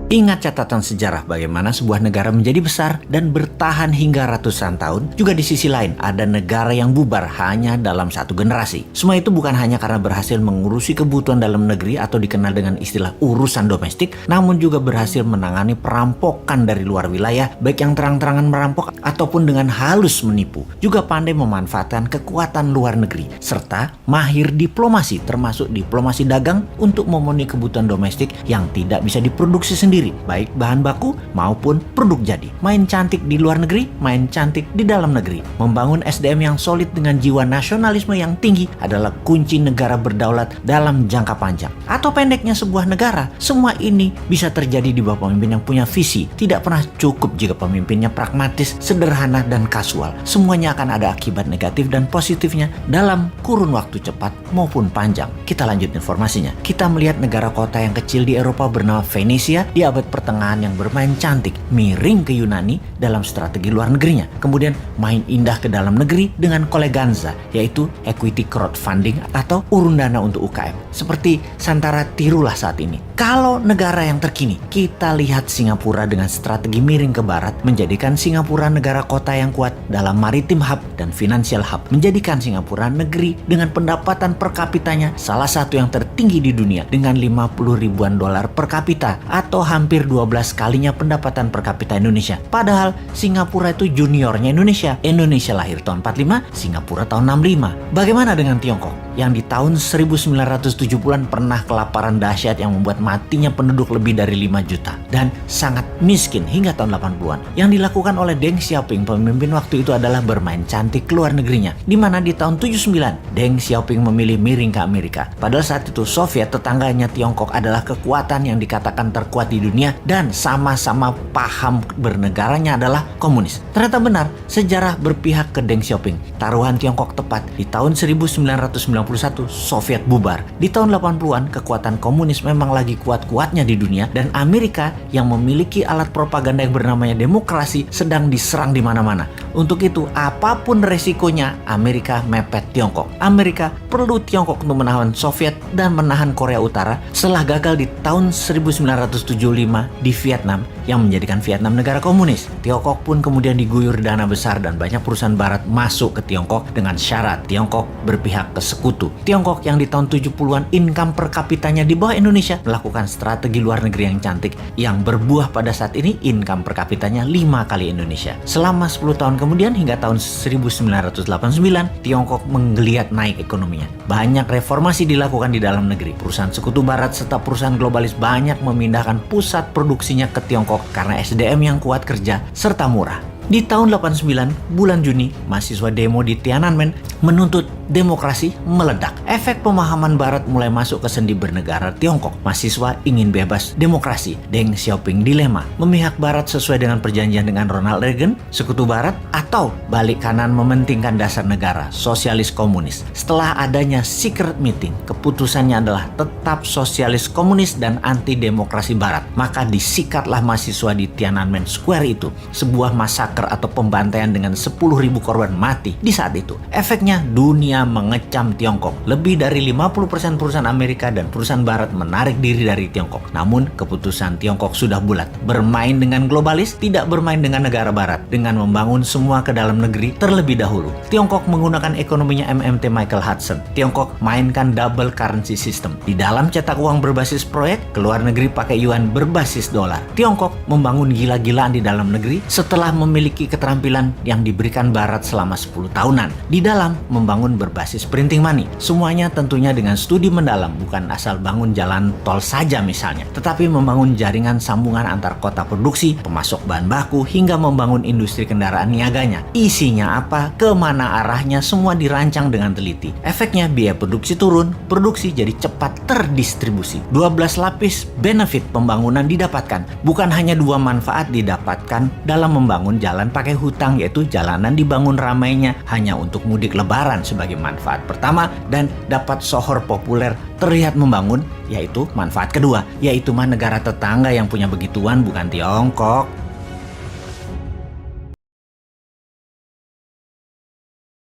Ingat catatan sejarah bagaimana sebuah negara menjadi besar dan bertahan hingga ratusan tahun. Juga di sisi lain, ada negara yang bubar hanya dalam satu generasi. Semua itu bukan hanya karena berhasil mengurusi kebutuhan dalam negeri atau dikenal dengan istilah urusan domestik, namun juga berhasil menangani perampokan dari luar wilayah, baik yang terang-terangan merampok ataupun dengan halus menipu. Juga pandai memanfaatkan kekuatan luar negeri, serta mahir diplomasi, termasuk diplomasi dagang untuk memenuhi kebutuhan domestik yang tidak bisa diproduksi sendiri, baik bahan baku maupun produk jadi. Main cantik di luar negeri, main cantik di dalam negeri. Membangun SDM yang solid dengan jiwa nasionalisme yang tinggi adalah kunci negara berdaulat dalam jangka panjang. Atau pendeknya sebuah negara, semua ini bisa terjadi di bawah pemimpin yang punya visi. Tidak pernah cukup jika pemimpinnya pragmatis, sederhana, dan kasual. Semuanya akan ada akibat negatif dan positifnya dalam kurun waktu cepat maupun panjang. Kita lanjut informasinya. Kita melihat negara kota yang kecil di Eropa bernama Venesia di abad pertengahan yang bermain cantik, miring ke Yunani dalam strategi luar negerinya. Kemudian main indah ke dalam negeri dengan koleganza, yaitu equity crowdfunding atau urun dana untuk UKM. Seperti Santara tirulah saat ini. Kalau negara yang terkini, kita lihat Singapura dengan strategi miring ke barat, menjadikan Singapura negara kota yang kuat dalam maritim hub dan financial hub, menjadikan Singapura negeri dengan pendapatan per kapitanya salah satu yang tertinggi di dunia dengan 50 ribuan dolar per kapita atau hampir 12 kalinya pendapatan per kapita Indonesia. Padahal Singapura itu juniornya Indonesia. Indonesia lahir tahun 45, Singapura tahun 65. Bagaimana dengan Tiongkok yang di tahun 1970-an pernah kelaparan dahsyat yang membuat matinya penduduk lebih dari 5 juta dan sangat miskin hingga tahun 80-an. Yang dilakukan oleh Deng Xiaoping, pemimpin waktu itu, adalah bermain cantik ke luar negerinya, di mana di tahun 79 Deng Xiaoping memilih miring ke Amerika. Padahal saat itu Soviet, tetangganya Tiongkok, adalah kekuatan yang dikatakan terkuat di dunia dan sama-sama paham bernegaranya adalah komunis. Ternyata benar, sejarah berpihak ke Deng Xiaoping. Taruhan Tiongkok tepat di tahun 1991 Soviet bubar. Di tahun 80-an kekuatan komunis memang lagi kuat-kuatnya di dunia dan Amerika yang memiliki alat propaganda yang bernamanya demokrasi sedang diserang di mana-mana. Untuk itu, apapun resikonya, Amerika mepet Tiongkok. Amerika perlu Tiongkok untuk menahan Soviet dan menahan Korea Utara setelah gagal di tahun 1975 di Vietnam yang menjadikan Vietnam negara komunis. Tiongkok pun kemudian diguyur dana besar dan banyak perusahaan barat masuk ke Tiongkok dengan syarat Tiongkok berpihak ke sekutu. Tiongkok yang di tahun 70-an income per kapitanya di bawah Indonesia melakukan strategi luar negeri yang cantik yang berbuah pada saat ini income per kapitanya 5 kali Indonesia. Selama 10 tahun kemudian hingga tahun 1989 Tiongkok menggeliat naik ekonominya. Banyak reformasi dilakukan di dalam negeri. Perusahaan sekutu barat serta perusahaan globalis banyak memindahkan pusat produksinya ke Tiongkok karena SDM yang kuat kerja serta murah. Di tahun 89, bulan Juni, mahasiswa demo di Tiananmen menuntut demokrasi meledak. Efek pemahaman barat mulai masuk ke sendi bernegara Tiongkok. Mahasiswa ingin bebas demokrasi. Deng Xiaoping dilema, memihak barat sesuai dengan perjanjian dengan Ronald Reagan, sekutu barat, atau balik kanan mementingkan dasar negara, sosialis komunis. Setelah adanya secret meeting, keputusannya adalah tetap sosialis komunis dan anti demokrasi barat. Maka disikatlah mahasiswa di Tiananmen Square itu, sebuah massacre atau pembantaian dengan 10.000 korban mati di saat itu. Efeknya dunia mengecam Tiongkok. Lebih dari 50% perusahaan Amerika dan perusahaan barat menarik diri dari Tiongkok. Namun keputusan Tiongkok sudah bulat. Bermain dengan globalis, tidak bermain dengan negara barat. Dengan membangun semua ke dalam negeri terlebih dahulu. Tiongkok menggunakan ekonominya MMT Michael Hudson. Tiongkok mainkan double currency system. Di dalam cetak uang berbasis proyek, ke luar negeri pakai yuan berbasis dolar. Tiongkok membangun gila-gilaan di dalam negeri setelah memiliki keterampilan yang diberikan barat selama 10 tahunan. Di dalam membangun berbasis printing money. Semuanya tentunya dengan studi mendalam, bukan asal bangun jalan tol saja misalnya, tetapi membangun jaringan sambungan antar kota produksi, pemasok bahan baku, hingga membangun industri kendaraan niaganya. Isinya apa, kemana arahnya, semua dirancang dengan teliti. Efeknya biaya produksi turun, produksi jadi cepat terdistribusi. 12 lapis benefit pembangunan didapatkan. Bukan hanya 2 manfaat didapatkan dalam membangun jalan pakai hutang, yaitu jalanan dibangun ramainya hanya untuk mudik lebaran sebagai manfaat pertama dan dapat sohor populer terlihat membangun, yaitu manfaat kedua, yaitu negara tetangga yang punya begituan bukan Tiongkok.